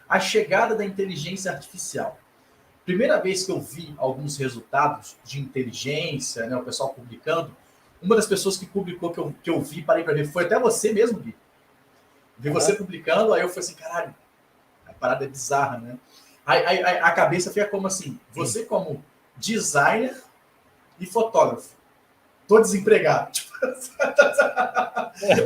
A chegada da inteligência artificial. Primeira vez que eu vi alguns resultados de inteligência, né, o pessoal publicando, uma das pessoas que publicou, que eu vi, parei para ver, foi até você mesmo, Gui. Vi você publicando, aí eu falei assim, caralho, a parada é bizarra, né? Aí a cabeça fica como assim, você como designer e fotógrafo, tô desempregado. Tipo,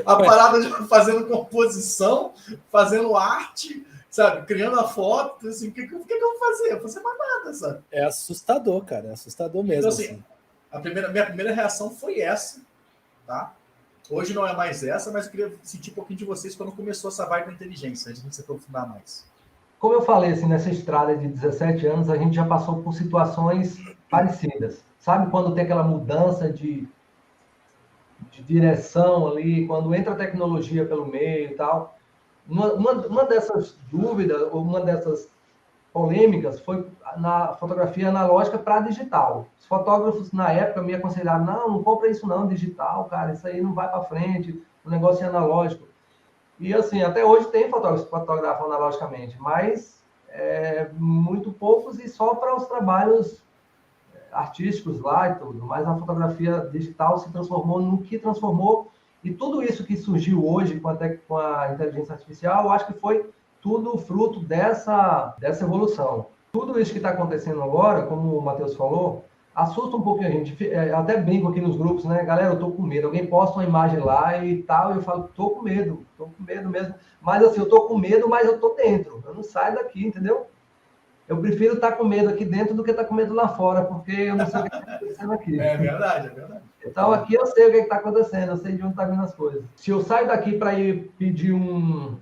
a parada de fazendo composição, fazendo arte, sabe? Criando a foto, assim, o que eu vou fazer? Eu vou fazer mais nada, sabe? É assustador, cara. É assustador mesmo. Então, assim. Minha primeira reação foi essa, tá? Hoje não é mais essa, mas eu queria sentir um pouquinho de vocês quando começou essa vibe da inteligência, antes de você aprofundar mais. Como eu falei, assim, nessa estrada de 17 anos, a gente já passou por situações parecidas. Sabe quando tem aquela mudança de direção ali, quando entra a tecnologia pelo meio e tal? Uma dessas dúvidas, ou uma dessas polêmicas, foi na fotografia analógica para digital. Os fotógrafos, na época, me aconselharam, não compra isso não, digital, cara, isso aí não vai para frente, o negócio é analógico. E, assim, até hoje tem fotógrafos que fotografam analogicamente, mas muito poucos e só para os trabalhos artísticos lá e tudo. Mas a fotografia digital se transformou no que transformou. E tudo isso que surgiu hoje com a inteligência artificial, eu acho que foi tudo fruto dessa evolução. Tudo isso que está acontecendo agora, como o Matheus falou, assusta um pouquinho a gente. Eu até brinco aqui nos grupos, né? Galera, eu tô com medo. Alguém posta uma imagem lá e tal, e eu falo, tô com medo mesmo. Mas assim, eu tô com medo, mas eu tô dentro. Eu não saio daqui, entendeu? Eu prefiro estar com medo aqui dentro do que estar com medo lá fora, porque eu não sei o que está acontecendo aqui. É verdade, é verdade. Então aqui eu sei o que está acontecendo, eu sei de onde está vindo as coisas. Se eu saio daqui para ir pedir um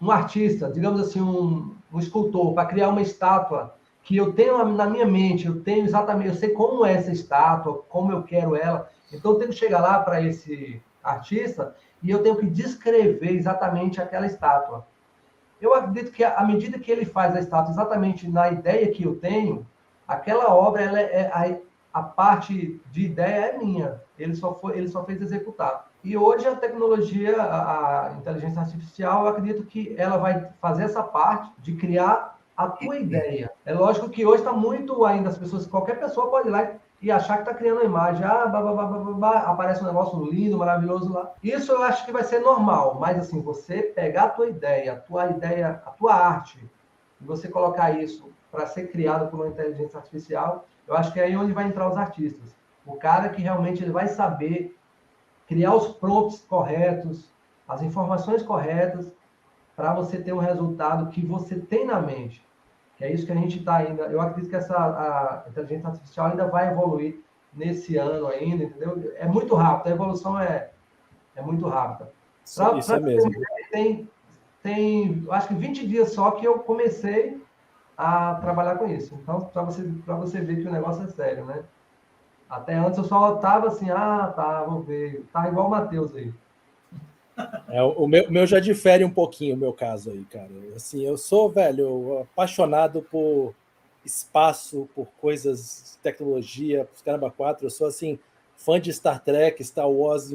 artista, digamos assim, um escultor, para criar uma estátua que eu tenho na minha mente, eu tenho exatamente, eu sei como é essa estátua, como eu quero ela, então eu tenho que chegar lá para esse artista e eu tenho que descrever exatamente aquela estátua. Eu acredito que à medida que ele faz a estátua exatamente na ideia que eu tenho, aquela obra, a parte de ideia é minha. Ele só fez executar. E hoje a tecnologia, a inteligência artificial, eu acredito que ela vai fazer essa parte de criar a tua ideia. É lógico que hoje está muito ainda as pessoas, qualquer pessoa pode ir lá e achar que está criando uma imagem, aparece um negócio lindo, maravilhoso lá. Isso eu acho que vai ser normal, mas assim, você pegar a tua ideia, a tua arte, e você colocar isso para ser criado por uma inteligência artificial, eu acho que é aí onde vai entrar os artistas. O cara que realmente ele vai saber criar os prompts corretos, as informações corretas, para você ter um resultado que você tem na mente. Que é isso que a gente está ainda. Eu acredito que a inteligência artificial ainda vai evoluir nesse ano ainda, entendeu? É muito rápido, a evolução é muito rápida. Isso é mesmo. Tem, acho que 20 dias só que eu comecei a trabalhar com isso. Então, para você ver que o negócio é sério, né? Até antes eu só estava assim, vou ver. Tá igual o Matheus aí. O meu já difere um pouquinho o meu caso aí, cara. Assim, eu sou, velho, apaixonado por espaço, por coisas, tecnologia, por caramba 4. Eu sou, assim, fã de Star Trek, Star Wars,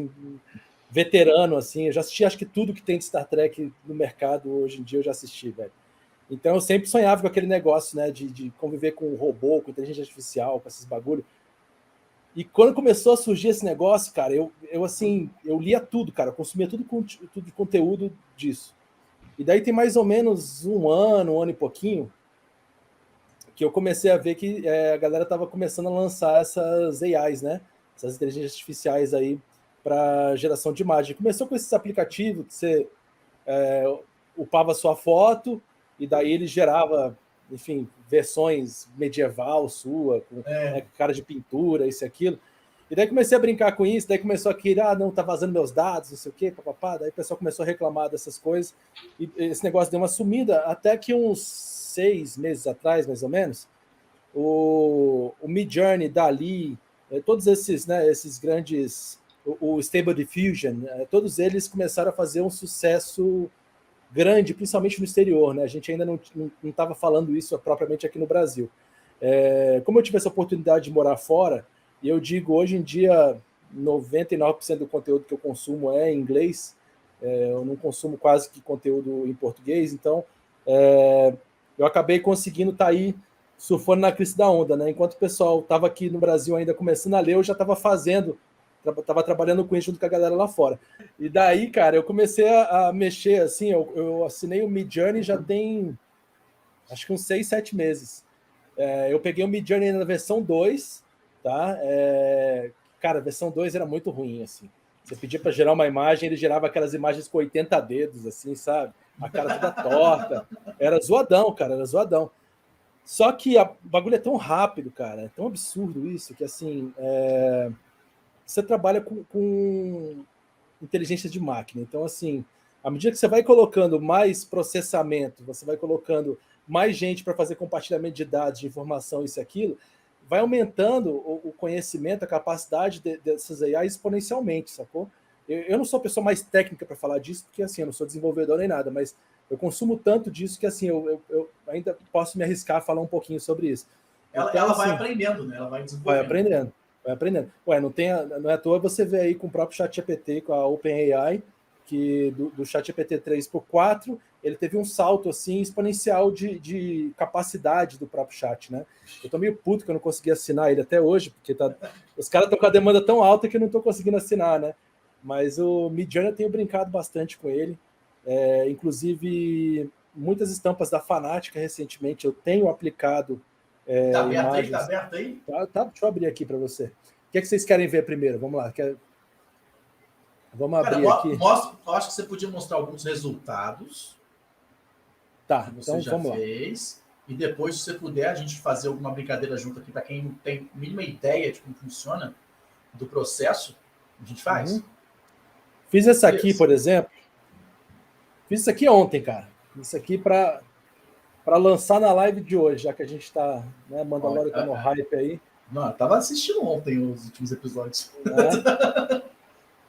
veterano, assim. Eu já assisti, acho que tudo que tem de Star Trek no mercado hoje em dia eu já assisti, velho. Então eu sempre sonhava com aquele negócio, né, de conviver com robô, com inteligência artificial, com esses bagulho. E quando começou a surgir esse negócio, cara, eu lia tudo, cara, eu consumia tudo de conteúdo disso. E daí tem mais ou menos um ano e pouquinho, que eu comecei a ver que a galera estava começando a lançar essas AIs, né? Essas inteligências artificiais aí para geração de imagem. Começou com esses aplicativos que você upava sua foto e daí ele gerava, enfim, versões medieval sua, com cara de pintura, isso e aquilo. E daí comecei a brincar com isso, daí começou a querer, não, tá vazando meus dados, não sei o quê, papapá. Daí o pessoal começou a reclamar dessas coisas, e esse negócio deu uma sumida, até que uns 6 meses atrás, mais ou menos, o Midjourney, Dali, todos esses, né, esses grandes, o Stable Diffusion, todos eles começaram a fazer um sucesso grande, principalmente no exterior, né? A gente ainda não estava falando isso propriamente aqui no Brasil. Como eu tive essa oportunidade de morar fora, E eu digo, hoje em dia, 99% do conteúdo que eu consumo é em inglês. Eu não consumo quase que conteúdo em português, então eu acabei conseguindo estar aí surfando na crista da onda, né? Enquanto o pessoal estava aqui no Brasil ainda começando a ler, eu já estava estava trabalhando com isso junto com a galera lá fora. E daí, cara, eu comecei a mexer, assim, eu assinei o Midjourney já tem, acho que uns 6, 7 meses. Eu peguei o Midjourney na versão 2, tá? Cara, a versão 2 era muito ruim, assim. Você pedia para gerar uma imagem, ele gerava aquelas imagens com 80 dedos, assim, sabe? A cara toda torta. Era zoadão, cara, era zoadão. Só que o bagulho é tão rápido, cara, é tão absurdo isso, que assim, você trabalha com inteligência de máquina. Então, assim, à medida que você vai colocando mais processamento, você vai colocando mais gente para fazer compartilhamento de dados, de informação, isso e aquilo, vai aumentando o conhecimento, a capacidade dessas AI exponencialmente, sacou? Eu não sou a pessoa mais técnica para falar disso, porque assim, eu não sou desenvolvedor nem nada, mas eu consumo tanto disso que assim, eu ainda posso me arriscar a falar um pouquinho sobre isso. Ela Então, vai assim, aprendendo, né? Ela vai vai desenvolvendo. aprendendo, vai aprendendo. Ué, não é à toa você vê aí com o próprio ChatGPT, com a OpenAI, que do ChatGPT 3 para o 4, ele teve um salto assim exponencial de capacidade do próprio chat, né? Eu tô meio puto que eu não consegui assinar ele até hoje, porque os caras estão com a demanda tão alta que eu não estou conseguindo assinar, né? Mas o Midjourney eu tenho brincado bastante com ele. Inclusive, muitas estampas da Fanática recentemente eu tenho aplicado Tá aberto imagens. aí? Tá aberto aí? Deixa eu abrir aqui para você. O que vocês querem ver primeiro? Vamos lá. Vamos abrir aqui. Eu acho que você podia mostrar alguns resultados que você então já vamos fez. Lá. E depois, se você puder, a gente fazer alguma brincadeira junto aqui para quem não tem a mínima ideia de como funciona do processo, a gente faz. Uhum. Fiz essa aqui, por exemplo. Fiz isso aqui ontem, cara. Isso aqui para lançar na live de hoje, já que a gente está, né, Mandalorian tá no hype aí. Não, eu tava assistindo ontem os últimos episódios.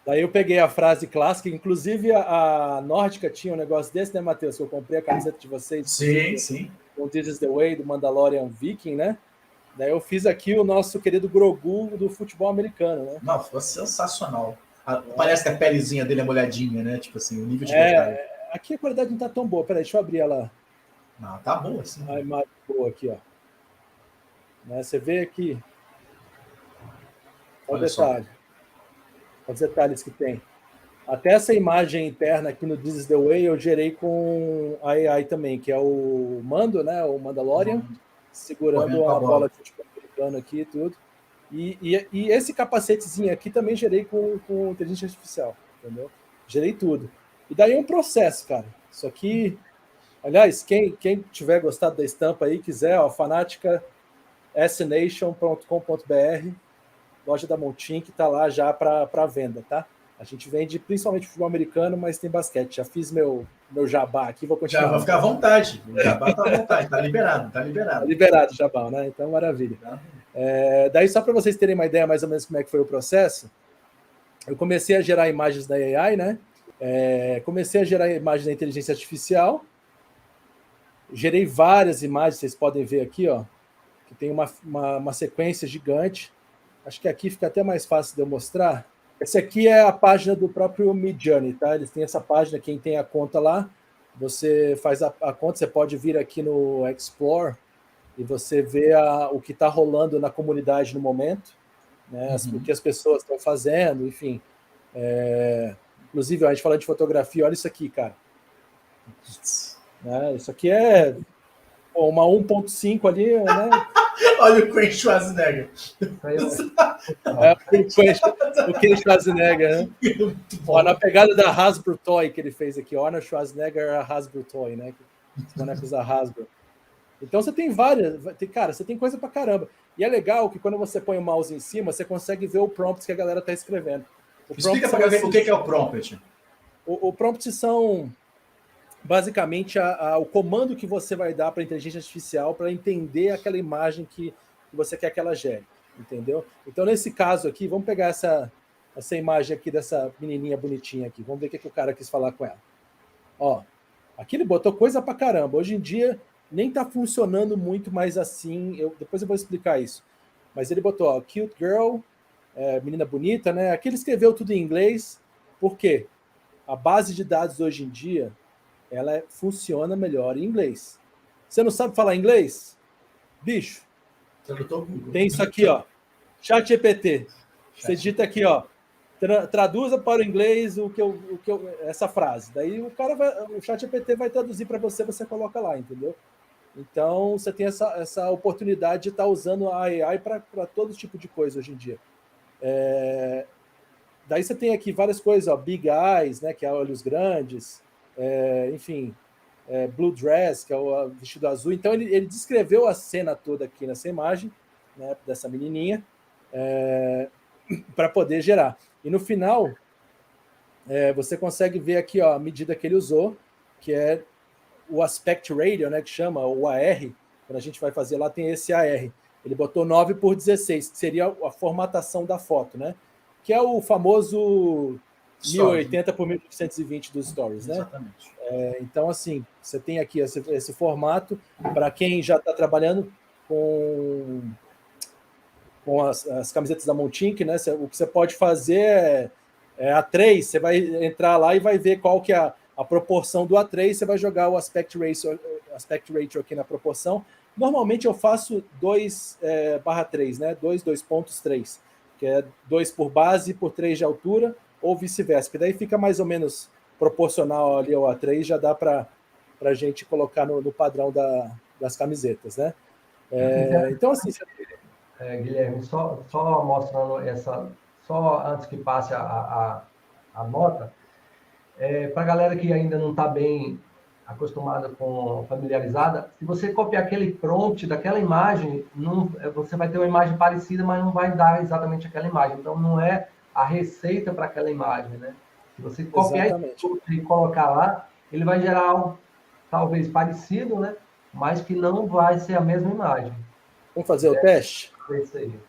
Daí eu peguei a frase clássica, inclusive a Nórdica tinha um negócio desse, né, Matheus? Que eu comprei a camiseta de vocês. Sim. O This is the Way, do Mandalorian Viking, né? Daí eu fiz aqui o nosso querido Grogu do futebol americano, né? Não, foi sensacional. Parece que a pelezinha dele é molhadinha, né? Tipo assim, o nível de detalhe. Aqui a qualidade não tá tão boa. Peraí, deixa eu abrir ela. Não, tá boa assim. A imagem boa aqui, ó. Né, você vê aqui. Olha o detalhe. Olha os detalhes que tem. Até essa imagem interna aqui no This is the Way eu gerei com a AI também, que é o Mando, né? O Mandalorian, segurando a bola de futebol americano aqui e tudo. E esse capacetezinho aqui também gerei com inteligência artificial, entendeu? Gerei tudo. E daí é um processo, cara. Isso aqui... Aliás, quem tiver gostado da estampa aí, quiser, ó, fanaticasnation.com.br, loja da Montim, que está lá já para venda, tá? A gente vende principalmente futebol americano, mas tem basquete. Já fiz meu jabá aqui, vou continuar. Já vai ficar à vontade. O jabá tá à vontade, tá liberado. Tá liberado o jabá, né? Então, maravilha. Daí, só para vocês terem uma ideia mais ou menos como é que foi o processo, eu comecei a gerar imagens da AI, né? Comecei a gerar imagens da inteligência artificial, gerei várias imagens, vocês podem ver aqui, ó, que tem uma sequência gigante. Acho que aqui fica até mais fácil de eu mostrar. Essa aqui é a página do próprio Midjourney, tá? Eles têm essa página, quem tem a conta lá, você faz a conta, você pode vir aqui no Explore e você vê o que está rolando na comunidade no momento, né? O que as pessoas estão fazendo, enfim. Inclusive, a gente falando de fotografia, olha isso aqui, cara. Isso aqui é uma 1.5 ali, né? Olha o Ken Schwarzenegger. O Ken Schwarzenegger, né? Ó, na pegada da Hasbro Toy que ele fez aqui, Arnold Schwarzenegger a Hasbro Toy, né? Os bonecos da Hasbro. Então você tem várias, cara, você tem coisa pra caramba. E é legal que quando você põe o mouse em cima, você consegue ver o prompt que a galera tá escrevendo. Explica pra galera o que é o prompt. O prompt são basicamente o comando que você vai dar para a inteligência artificial para entender aquela imagem que você quer que ela gere, entendeu? Então, nesse caso aqui, vamos pegar essa imagem aqui dessa menininha bonitinha aqui. Vamos ver o que o cara quis falar com ela. Ó, aqui ele botou coisa pra caramba. Hoje em dia, nem tá funcionando muito mais assim. Depois eu vou explicar isso. mas ele botou, ó, cute girl, menina bonita, né? Aqui ele escreveu tudo em inglês. Por quê? A base de dados hoje em dia, ela funciona melhor em inglês. Você não sabe falar inglês? Bicho, tem isso aqui, ó. ChatGPT. Você digita aqui, ó. Traduza para o inglês essa frase. Daí o ChatGPT vai traduzir para você, você coloca lá, entendeu? Então você tem essa oportunidade de estar usando a AI para todo tipo de coisa hoje em dia. Daí você tem aqui várias coisas, ó, Big Eyes, né, que é olhos grandes, enfim, Blue Dress, que é o vestido azul. Então ele descreveu a cena toda aqui nessa imagem, né, dessa menininha, para poder gerar. E no final, você consegue ver aqui, ó, a medida que ele usou, que é o aspect ratio, né, que chama, o AR. Quando a gente vai fazer lá, tem esse AR. Ele botou 9:16, que seria a formatação da foto, né? Que é o famoso 1080x1920 dos stories, né? Exatamente. Então, assim, você tem aqui esse formato. Para quem já está trabalhando com as camisetas da Montink, né? O que você pode fazer é A3, você vai entrar lá e vai ver qual que é a proporção do A3, você vai jogar o aspect ratio aqui na proporção. Normalmente eu faço 2/3, né? 2.3, que é 2 por base por 3 de altura, ou vice-versa, que daí fica mais ou menos proporcional ali ao A3, já dá para a gente colocar no padrão das camisetas, né? Então, assim... Guilherme, só mostrando só antes que passe a nota, para a galera que ainda não está bem acostumada familiarizada, se você copiar aquele prompt daquela imagem, você vai ter uma imagem parecida, mas não vai dar exatamente aquela imagem. Então, não é a receita para aquela imagem, né? Se você copiar e colocar lá, ele vai gerar algo talvez parecido, né? Mas que não vai ser a mesma imagem. Vamos fazer o teste? É isso aí. Vou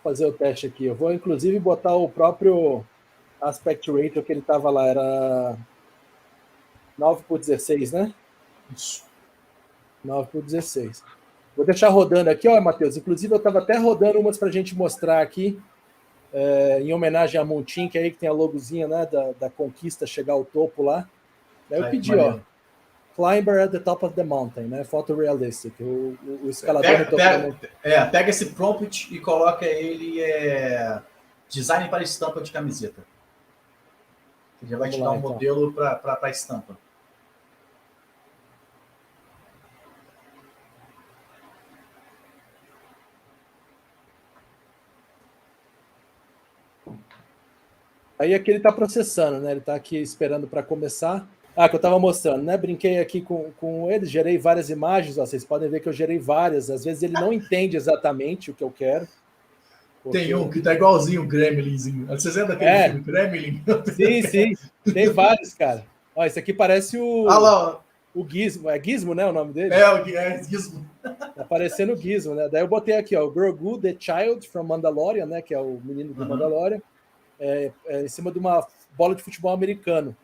fazer o teste aqui. Eu vou, inclusive, botar o próprio aspect ratio que ele estava lá. Era 9:16, né? Isso. 9:16. Vou deixar rodando aqui, ó, Matheus. Inclusive, eu estava até rodando umas para a gente mostrar aqui, em homenagem a Montink, aí, que tem a logozinha, né, da conquista, chegar ao topo lá. Daí eu pedi, ó, Climber at the top of the mountain, né? Photorealistic. O escalador no topo da montanha. Pega esse prompt e coloca ele design para estampa de camiseta. Ele já vai te dar um modelo para a estampa. Aí aqui ele está processando, né? Ele está aqui esperando para começar. Que eu estava mostrando, né? Brinquei aqui com ele, gerei várias imagens. Ó, vocês podem ver que eu gerei várias. Às vezes ele não entende exatamente o que eu quero. Porque... Tem um que tá igualzinho o Gremlinzinho. Vocês lembram daquele filme Gremlin? Sim. Tem vários, cara. Ó, esse aqui parece o Gizmo. É Gizmo, né? O nome dele? É Gizmo. Tá parecendo o Gizmo, né? Daí eu botei aqui, ó, Grogu, the Child from Mandalorian, né? Que é o menino do Mandalorian. Em cima de uma bola de futebol americano.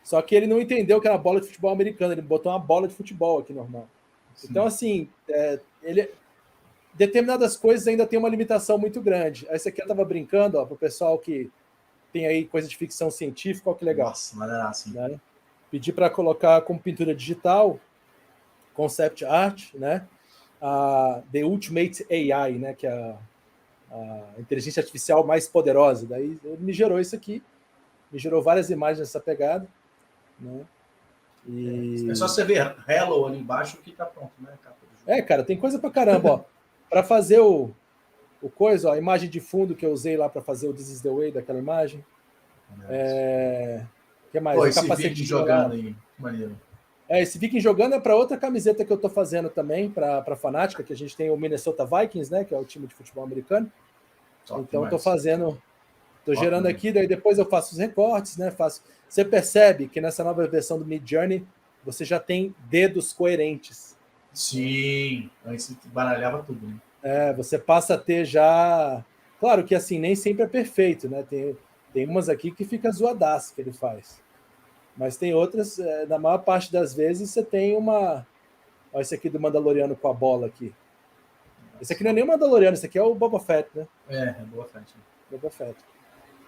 Só que ele não entendeu que era uma bola de futebol americano, ele botou uma bola de futebol aqui normal. Sim. Então, assim, determinadas coisas ainda tem uma limitação muito grande. Esse aqui eu estava brincando, ó, para o pessoal que tem aí coisa de ficção científica, olha que legal. Nossa, mas era assim. Né? Pedi para colocar como pintura digital, concept art, né? The Ultimate AI, né? Que é a inteligência artificial mais poderosa. Daí ele me gerou isso aqui, me gerou várias imagens dessa pegada. Né? É só você ver Hello ali embaixo que tá pronto, né? Cara, tem coisa pra caramba, ó. Para fazer o coisa, ó, a imagem de fundo que eu usei lá para fazer o This is the Way daquela imagem. Que mais? Pô, esse vídeo jogando aí, maneiro. Esse Viking jogando é para outra camiseta que eu tô fazendo também, para Fanática, que a gente tem o Minnesota Vikings, né? Que é o time de futebol americano. Então, tô fazendo... Tô gerando aqui, daí depois eu faço os recortes, né? Você percebe que nessa nova versão do Midjourney você já tem dedos coerentes. Sim, antes baralhava tudo, né? Você passa a ter já... Claro que assim, nem sempre é perfeito, né? Tem umas aqui que fica zoadaço que ele faz. Mas tem outras, na maior parte das vezes, você tem uma... Olha esse aqui do Mandaloriano com a bola aqui. Esse aqui não é nem o Mandaloriano, esse aqui é o Boba Fett, né? É Boba Fett. Boba Fett.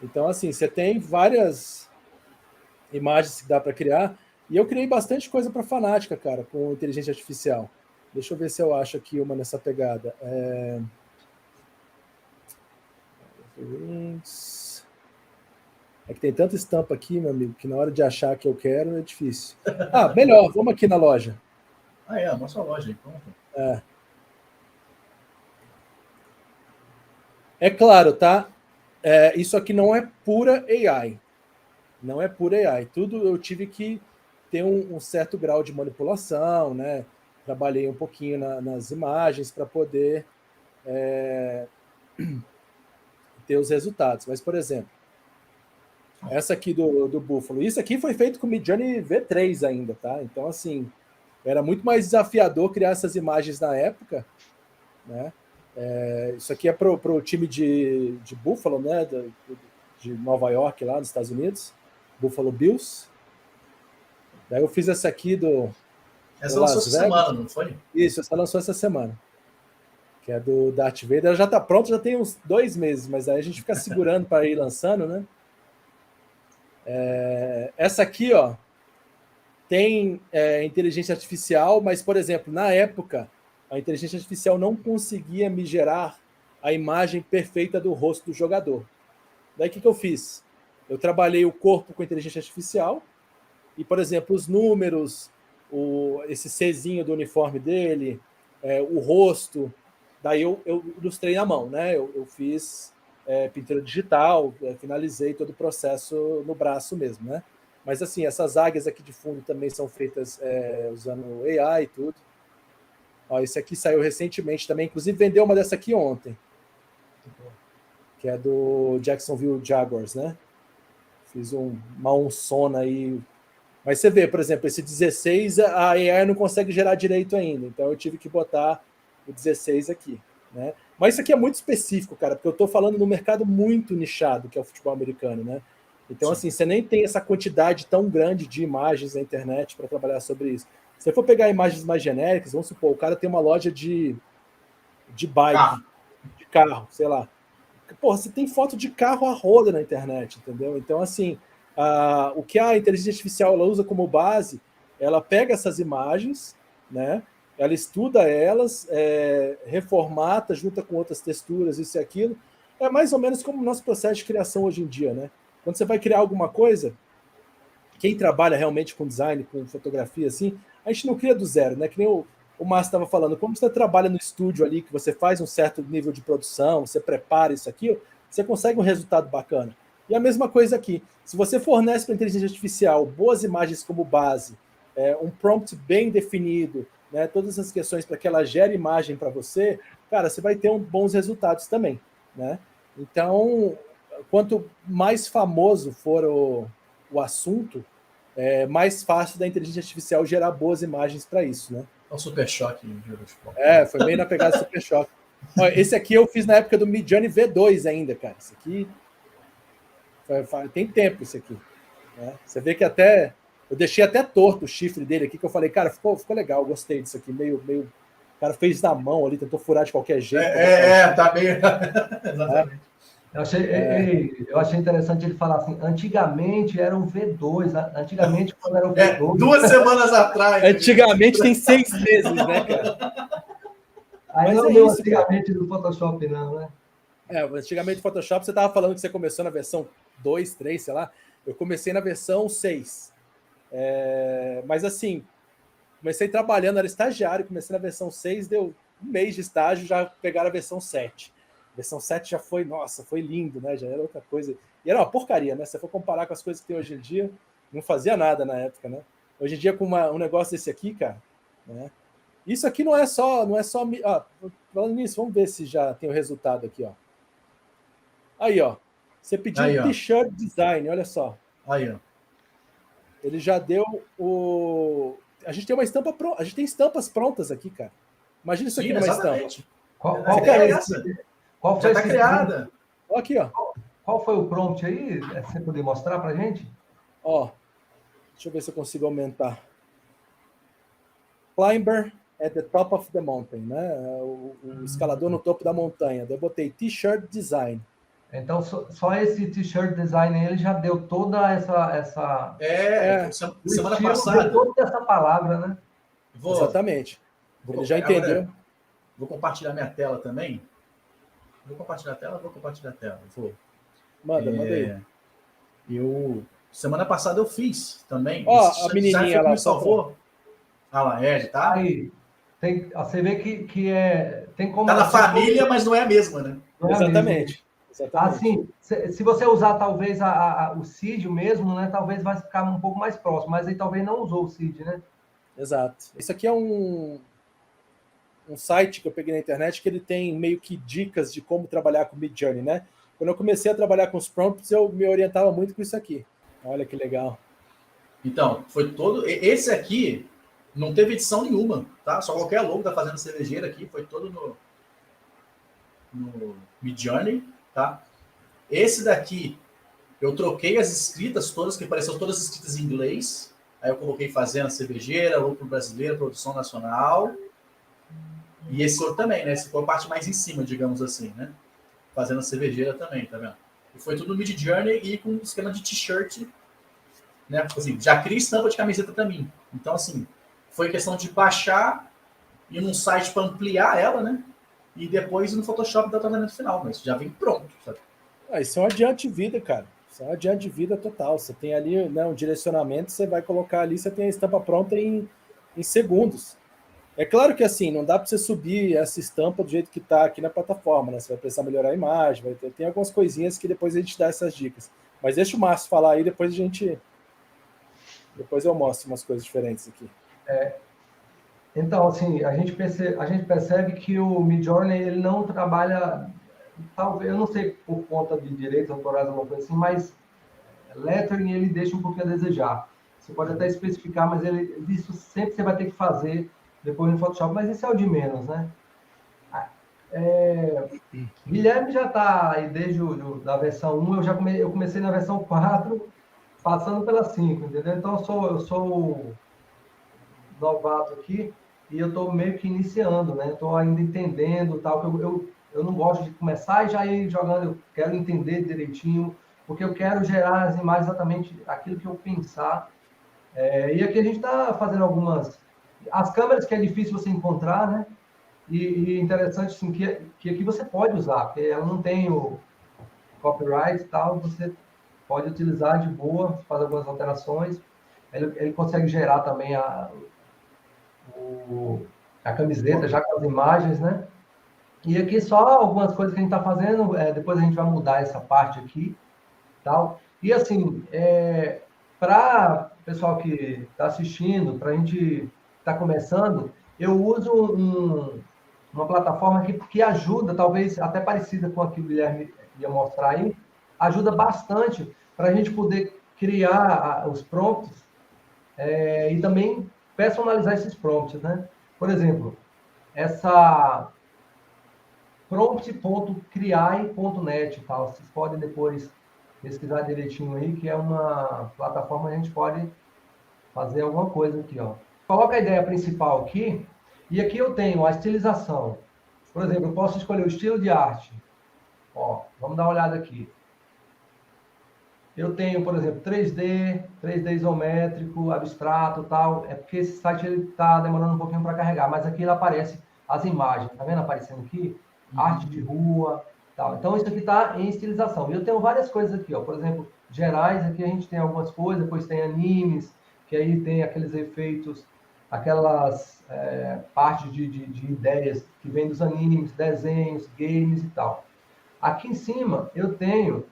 Então, assim, você tem várias imagens que dá para criar. E eu criei bastante coisa para Fanática, cara, com inteligência artificial. Deixa eu ver se eu acho aqui uma nessa pegada. É que tem tanta estampa aqui, meu amigo, que na hora de achar que eu quero é difícil. Ah, melhor, vamos aqui na loja. Mostra a loja aí, pronto. É claro, tá? Isso aqui não é pura AI. Não é pura AI. Tudo eu tive que ter um certo grau de manipulação, né? Trabalhei um pouquinho nas imagens para poder ter os resultados. Mas, por exemplo, essa aqui do Buffalo, isso aqui foi feito com Midjourney V3 ainda, tá? Então, assim, era muito mais desafiador criar essas imagens na época, né? Isso aqui é para o time de Buffalo, né? De Nova York, lá nos Estados Unidos, Buffalo Bills. Daí eu fiz essa aqui Essa lançou essa semana, não foi? Isso, essa lançou essa semana. Que é do Darth Vader. Ela já está pronta, já tem uns 2 meses, mas aí a gente fica segurando para ir lançando, né? Essa aqui, ó, tem inteligência artificial, mas, por exemplo, na época, a inteligência artificial não conseguia me gerar a imagem perfeita do rosto do jogador. Daí o que eu fiz? Eu trabalhei o corpo com inteligência artificial e, por exemplo, os números, esse Czinho do uniforme dele, o rosto, daí eu ilustrei na mão, né? Eu fiz pintura digital, finalizei todo o processo no braço mesmo, né? Mas assim, essas águias aqui de fundo também são feitas usando AI e tudo. Ó, esse aqui saiu recentemente também, inclusive vendeu uma dessa aqui ontem, que é do Jacksonville Jaguars, né? Fiz uma onçona aí. Mas você vê, por exemplo, esse 16, a AI não consegue gerar direito ainda, então eu tive que botar o 16 aqui, né? Mas isso aqui é muito específico, cara, porque eu estou falando no mercado muito nichado, que é o futebol americano, né? Então, assim, você nem tem essa quantidade tão grande de imagens na internet para trabalhar sobre isso. Se você for pegar imagens mais genéricas, vamos supor, o cara tem uma loja de bike, de carro, sei lá. Porra, você tem foto de carro a roda na internet, entendeu? Então, assim, o que a inteligência artificial ela usa como base, ela pega essas imagens, né? Ela estuda elas, reformata, junta com outras texturas, isso e aquilo. É mais ou menos como o nosso processo de criação hoje em dia, né? Quando você vai criar alguma coisa, quem trabalha realmente com design, com fotografia, assim, a gente não cria do zero, né? Que nem o Márcio estava falando, como você trabalha no estúdio ali, que você faz um certo nível de produção, você prepara isso aqui, você consegue um resultado bacana. E a mesma coisa aqui. Se você fornece para a inteligência artificial boas imagens como base, um prompt bem definido, né, todas as questões para que ela gere imagem para você, cara, você vai ter bons resultados também, né? Então, quanto mais famoso for o assunto, mais fácil da inteligência artificial gerar boas imagens para isso, né? É um Super Choque. Foi meio na pegada Super Choque. Olha, esse aqui eu fiz na época do Midjourney V2 ainda, cara. Esse aqui tem tempo, esse aqui. Né? Você vê que até eu deixei até torto o chifre dele aqui, que eu falei, cara, ficou legal, gostei disso aqui, meio o cara fez na mão ali, tentou furar de qualquer jeito. Tá meio... Exatamente. Eu achei interessante ele falar assim, antigamente era um V2, antigamente quando era um V2... 2 semanas atrás. Antigamente tem 6 meses, né, cara? Aí mas não é isso, antigamente do Photoshop, não, né? Antigamente no Photoshop, você estava falando que você começou na versão 2, 3, sei lá. Eu comecei na versão 6. Mas assim, comecei trabalhando, era estagiário, comecei na versão 6, deu um mês de estágio, já pegaram a versão 7. A versão 7 já foi, nossa, foi lindo, né? Já era outra coisa. E era uma porcaria, né? Se você for comparar com as coisas que tem hoje em dia, não fazia nada na época, né? Hoje em dia, com um negócio desse aqui, cara, né? Isso aqui não é só. Falando nisso, vamos ver se já tem o resultado aqui, ó. Aí, ó. Você pediu um t-shirt design, olha só. Aí, ó. Ele já deu o. A gente tem uma estampa pronta. A gente tem estampas prontas aqui, cara. Imagina isso aqui numa exatamente. estampa. Qual foi já está criada. Ó, aqui, ó. Qual foi o prompt aí? Você poder mostrar pra gente? Ó. Deixa eu ver se eu consigo aumentar. Climber at the top of the mountain, né? O escalador no topo da montanha. Eu botei T-shirt design. Então, só esse t-shirt design, ele já deu toda essa semana estilo, passada. deu toda essa palavra, né? Exatamente. Ele já entendeu. Agora, vou compartilhar minha tela também. Vou compartilhar a tela? Vou compartilhar a tela. Vou. Manda aí. Semana passada eu fiz também. Ó, a menininha lá. Me salvou. Ah lá, tá? Aí, você vê que tem como... Tá na família, mas não é a mesma, né? Não é Exatamente. Assim, se você usar talvez o CID mesmo, né? Talvez vai ficar um pouco mais próximo, mas aí talvez não usou o CID, né? Exato. Isso aqui é um site que eu peguei na internet que ele tem meio que dicas de como trabalhar com Midjourney, né? Quando eu comecei a trabalhar com os prompts, eu me orientava muito com isso aqui. Olha que legal. Então, foi todo... Esse aqui não teve edição nenhuma, tá? Só qualquer logo da Fazenda Cervejeira aqui, foi todo no Midjourney, tá? Esse daqui, eu troquei as escritas todas, que apareceram todas escritas em inglês. Aí eu coloquei Fazenda Cervejeira, Lucro Brasileiro, Produção Nacional. E esse outro também, né? Esse foi a parte mais em cima, digamos assim, né? Fazenda Cervejeira também, tá vendo? E foi tudo no Midjourney e com um esquema de t-shirt, né? Assim, já cria estampa de camiseta para mim. Então, assim, foi questão de baixar, ir num site para ampliar ela, né? E depois ir no Photoshop dar o tratamento final, mas já vem pronto, sabe? Isso é um adiante de vida, cara. Isso é um adiante de vida total. Você tem ali, né, um direcionamento, você vai colocar ali, você tem a estampa pronta em segundos. É claro que assim, não dá para você subir essa estampa do jeito que está aqui na plataforma, né? Você vai precisar melhorar a imagem, tem algumas coisinhas que depois a gente dá essas dicas. Mas deixa o Márcio falar aí, depois eu mostro umas coisas diferentes aqui. Então, assim, a gente percebe que o Midjourney, ele não trabalha, talvez, eu não sei por conta de direitos autorais ou alguma coisa assim, mas lettering ele deixa um pouquinho a desejar. Você pode até especificar, mas isso sempre você vai ter que fazer depois no Photoshop, mas isso é o de menos, né? Guilherme já está aí desde a versão 1, eu comecei na versão 4, passando pela 5, entendeu? Então eu sou novato aqui e eu estou meio que iniciando, né? Estou ainda entendendo, tal, eu não gosto de começar e já ir jogando, eu quero entender direitinho, porque eu quero gerar as imagens exatamente aquilo que eu pensar. E aqui a gente está fazendo as câmeras que é difícil você encontrar, né? E interessante assim, que aqui você pode usar, porque ela não tem o copyright e tal, você pode utilizar de boa, faz algumas alterações. Ele consegue gerar também a camiseta já com as imagens, né? E aqui só algumas coisas que a gente está fazendo, depois a gente vai mudar essa parte aqui, tal. E assim, para o pessoal que está assistindo, para a gente está começando, eu uso uma plataforma que ajuda, talvez até parecida com a que o Guilherme ia mostrar aí, ajuda bastante para a gente poder criar os prompts e também personalizar esses prompts, né? Por exemplo, essa prompt.criai.net, tal. Vocês podem depois pesquisar direitinho aí, que é uma plataforma que a gente pode fazer alguma coisa aqui, ó. Coloca a ideia principal aqui, e aqui eu tenho a estilização. Por exemplo, eu posso escolher o estilo de arte. Ó, vamos dar uma olhada aqui. Eu tenho, por exemplo, 3D isométrico, abstrato, tal. É porque esse site está demorando um pouquinho para carregar, mas aqui ele aparece as imagens. Tá vendo aparecendo aqui? Arte de rua, tal. Então isso aqui está em estilização. E eu tenho várias coisas aqui, ó. Por exemplo, gerais, aqui a gente tem algumas coisas, depois tem animes, que aí tem aqueles efeitos, aquelas partes de ideias que vêm dos animes, desenhos, games e tal. Aqui em cima eu tenho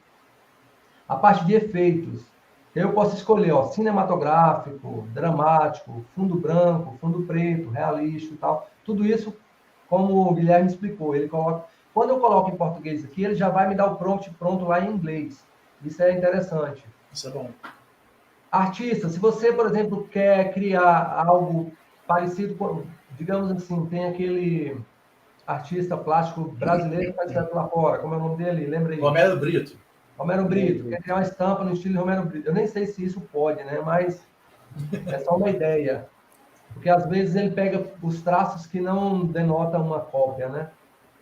a parte de efeitos. Eu posso escolher, ó, cinematográfico, dramático, fundo branco, fundo preto, realista e tal. Tudo isso, como o Guilherme explicou, ele coloca. Quando eu coloco em português aqui, ele já vai me dar o prompt pronto lá em inglês. Isso é interessante. Isso é bom. Artista, se você, por exemplo, quer criar algo parecido com, digamos assim, tem aquele artista plástico brasileiro que está certo lá fora, como é o nome dele? Lembra aí? Romero Brito. Romero Brito, quer criar uma estampa no estilo de Romero Brito. Eu nem sei se isso pode, né? Mas é só uma ideia. Porque às vezes ele pega os traços que não denotam uma cópia, né?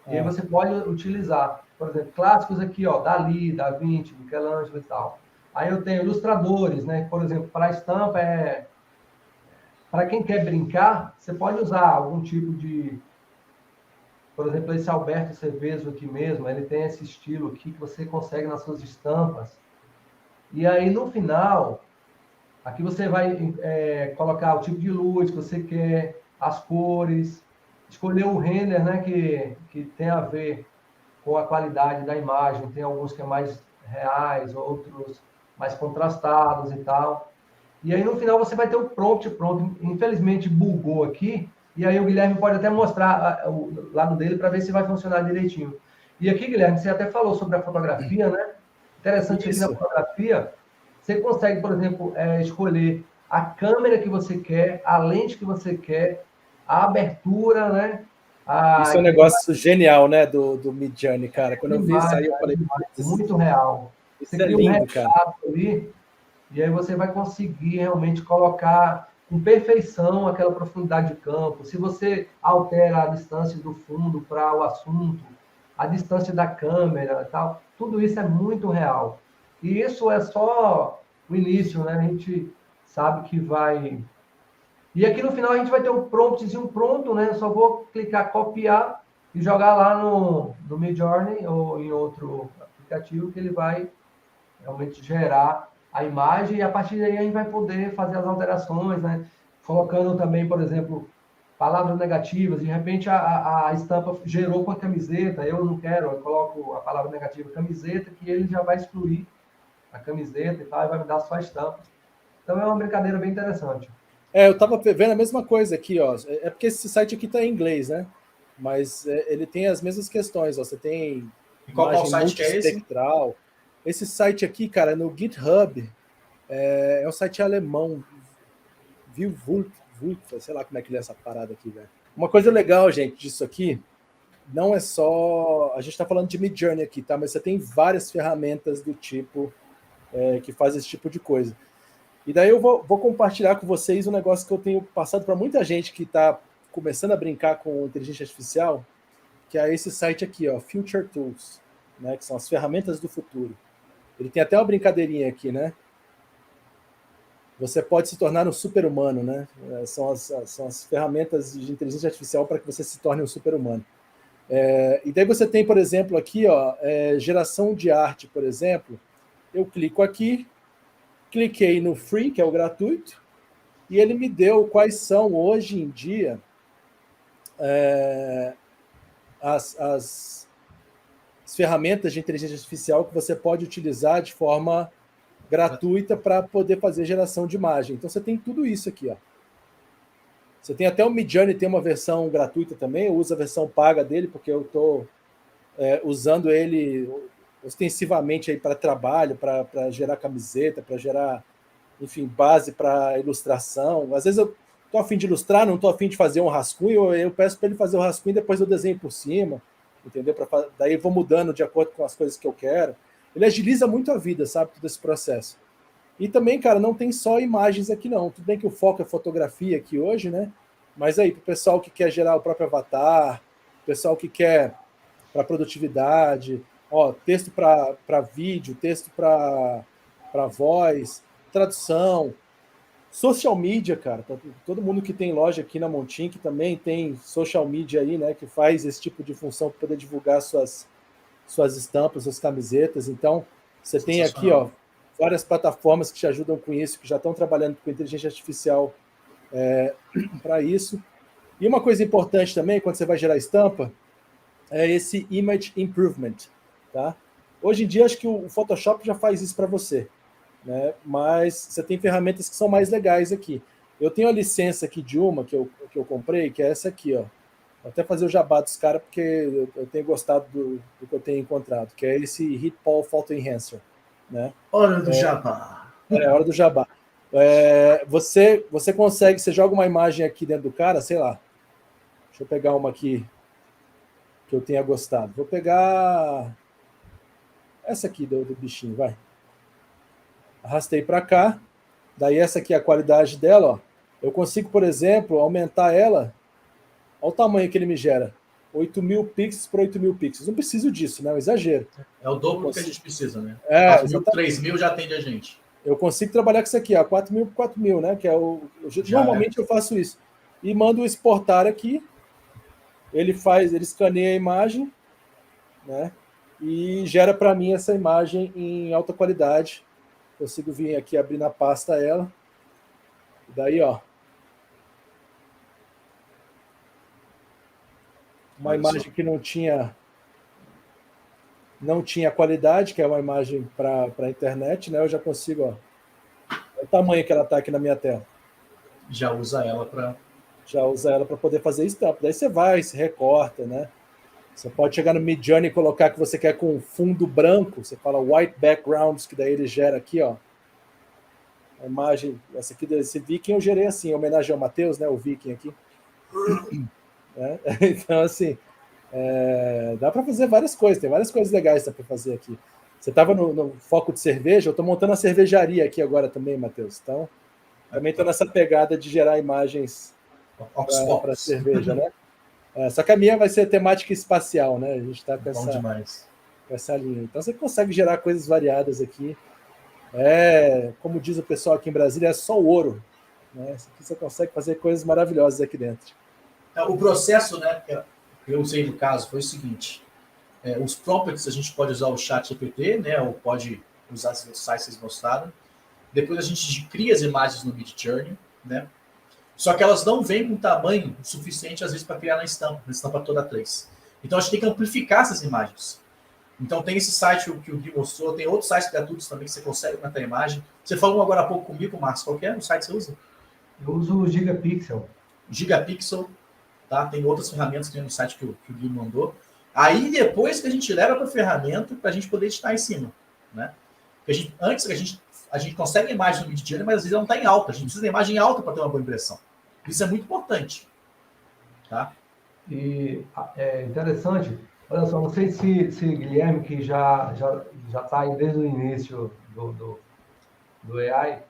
E aí você pode utilizar, por exemplo, clássicos aqui, ó, Dalí, Da Vinci, Michelangelo e tal. Aí eu tenho ilustradores, né? Por exemplo, para estampa para quem quer brincar, você pode usar algum tipo de, por exemplo, esse Alberto Ceveso aqui mesmo, ele tem esse estilo aqui que você consegue nas suas estampas. E aí no final, aqui você vai colocar o tipo de luz que você quer, as cores, escolher o render, né, que tem a ver com a qualidade da imagem. Tem alguns que é mais reais, outros mais contrastados e tal. E aí no final você vai ter o prompt pronto. Infelizmente bugou aqui, e aí o Guilherme pode até mostrar o lado dele para ver se vai funcionar direitinho. E aqui, Guilherme, você até falou sobre a fotografia, né? Interessante aqui na Isso. fotografia, você consegue, por exemplo, escolher a câmera que você quer, a lente que você quer, a abertura, né? Isso é um negócio genial, né, do Midjourney, cara. Quando eu vi isso Demais, aí, eu falei, demais, putz, muito real. Você isso é cria um lindo, cara. retrato ali, e aí você vai conseguir realmente colocar com perfeição aquela profundidade de campo. Se você altera a distância do fundo para o assunto, a distância da câmera e tal, tudo isso é muito real. E isso é só o início, né? A gente sabe que vai. E aqui no final a gente vai ter um promptzinho pronto, né? Eu só vou clicar copiar e jogar lá no Midjourney ou em outro aplicativo que ele vai realmente gerar a imagem e a partir daí a gente vai poder fazer as alterações, né? Colocando também, por exemplo, palavras negativas. De repente a estampa gerou com a camiseta, eu não quero, eu coloco a palavra negativa camiseta, que ele já vai excluir a camiseta e tal, e vai me dar só a estampa. Então é uma brincadeira bem interessante. Eu tava vendo a mesma coisa aqui, ó. É porque esse site aqui tá em inglês, né? Mas ele tem as mesmas questões, ó. Você tem E qual imagem site que é esse? multiespectral. Esse site aqui, cara, no GitHub, é um site alemão, sei lá como é que lê essa parada aqui, velho. Uma coisa legal, gente, disso aqui, não é só... A gente tá falando de Midjourney aqui, tá? Mas você tem várias ferramentas do tipo que faz esse tipo de coisa. E daí eu vou compartilhar com vocês um negócio que eu tenho passado para muita gente que está começando a brincar com inteligência artificial, que é esse site aqui, ó, Future Tools, né, que são as ferramentas do futuro. Ele tem até uma brincadeirinha aqui, né? Você pode se tornar um super-humano, né? São as ferramentas de inteligência artificial para que você se torne um super-humano. E daí você tem, por exemplo, aqui, ó, geração de arte, por exemplo. Eu clico aqui, cliquei no Free, que é o gratuito, e ele me deu quais são, hoje em dia, as ferramentas de inteligência artificial que você pode utilizar de forma gratuita para poder fazer geração de imagem. Então você tem tudo isso aqui, ó. Você tem até o Midjourney, tem uma versão gratuita também, eu uso a versão paga dele, porque eu estou usando ele ostensivamente para trabalho, para gerar camiseta, para gerar, enfim, base para ilustração. Às vezes eu estou a fim de ilustrar, não estou a fim de fazer um rascunho, eu peço para ele fazer o rascunho e depois eu desenho por cima, entendeu? Daí eu vou mudando de acordo com as coisas que eu quero. Ele agiliza muito a vida, sabe, todo esse processo. E também, cara, não tem só imagens aqui, não. Tudo bem que o foco é fotografia aqui hoje, né? Mas aí, para o pessoal que quer gerar o próprio avatar, pessoal que quer para produtividade, ó, texto para vídeo, texto para voz, tradução, social media, cara. Todo mundo que tem loja aqui na Montim, que também tem social media aí, né? Que faz esse tipo de função para poder divulgar suas estampas, suas camisetas. Então, você tem aqui, ó, várias plataformas que te ajudam com isso, que já estão trabalhando com inteligência artificial para isso. E uma coisa importante também, quando você vai gerar estampa, é esse image improvement, tá? Hoje em dia, acho que o Photoshop já faz isso para você, né? Mas você tem ferramentas que são mais legais aqui. Eu tenho a licença aqui de uma que eu comprei, que é essa aqui, ó. Vou até fazer o jabá dos caras, porque eu tenho gostado do que eu tenho encontrado, que é esse HitPaul Photo Enhancer, né? Hora do jabá. Hora do jabá. Você consegue, você joga uma imagem aqui dentro do cara, sei lá. Deixa eu pegar uma aqui que eu tenha gostado. Vou pegar essa aqui do bichinho, vai. Arrastei para cá. Daí essa aqui é a qualidade dela, ó. eu consigo, por exemplo, aumentar ela. Olha o tamanho que ele me gera. 8.000 pixels por 8.000 pixels. Não preciso disso, né? É um exagero. É o dobro do que a gente precisa, né? É, 4.000, 3.000 já atende a gente. Eu consigo trabalhar com isso aqui, ó, 4.000 por 4.000, né? Que é normalmente eu faço isso. E mando exportar aqui. Ele escaneia a imagem, né? E gera para mim essa imagem em alta qualidade. Consigo vir aqui abrir na pasta ela. E daí, ó. Uma imagem que não tinha qualidade, que é uma imagem para a internet, né? Eu já consigo, ó. Olha o tamanho que ela está aqui na minha tela. Já usa ela para poder fazer estampa. Daí você vai, se recorta, né? Você pode chegar no Midjourney e colocar que você quer com fundo branco. Você fala white backgrounds, que daí ele gera aqui, ó. A imagem, essa aqui desse Viking eu gerei assim, em homenagem ao Matheus, né? O Viking aqui. Então, assim, dá para fazer várias coisas. Tem várias coisas legais para fazer aqui. Você estava no foco de cerveja, eu estou montando a cervejaria aqui agora também, Matheus. Então, também estou nessa pegada de gerar imagens para cerveja, né? Só que a minha vai ser temática espacial, né? A gente está com essa linha. Então, você consegue gerar coisas variadas aqui. Como diz o pessoal aqui em Brasília, é só ouro. Né? Aqui você consegue fazer coisas maravilhosas aqui dentro. O processo, né, que eu usei no caso foi o seguinte: os prompts a gente pode usar o chat GPT, né, ou pode usar esses sites que vocês mostraram. Depois a gente cria as imagens no Midjourney, né? Só que elas não vêm com tamanho suficiente, às vezes, para criar na estampa toda 3. Então a gente tem que amplificar essas imagens. Então tem esse site que o Gui mostrou, tem outros sites gratuitos também que você consegue aumentar a imagem. Você falou agora há pouco comigo, Márcio, qual que é o site que você usa? Eu uso o Gigapixel. Gigapixel, tá? Tem outras ferramentas que tem no site que o Gui mandou. Aí depois que a gente leva para a ferramenta para a gente poder editar em cima, né? Porque antes a gente consegue a imagem no Midjourney, mas às vezes ela não está em alta. A gente precisa da imagem alta para ter uma boa impressão. Isso é muito importante. Tá? E é interessante, olha só, não sei se Guilherme, que já está aí desde o início do AI,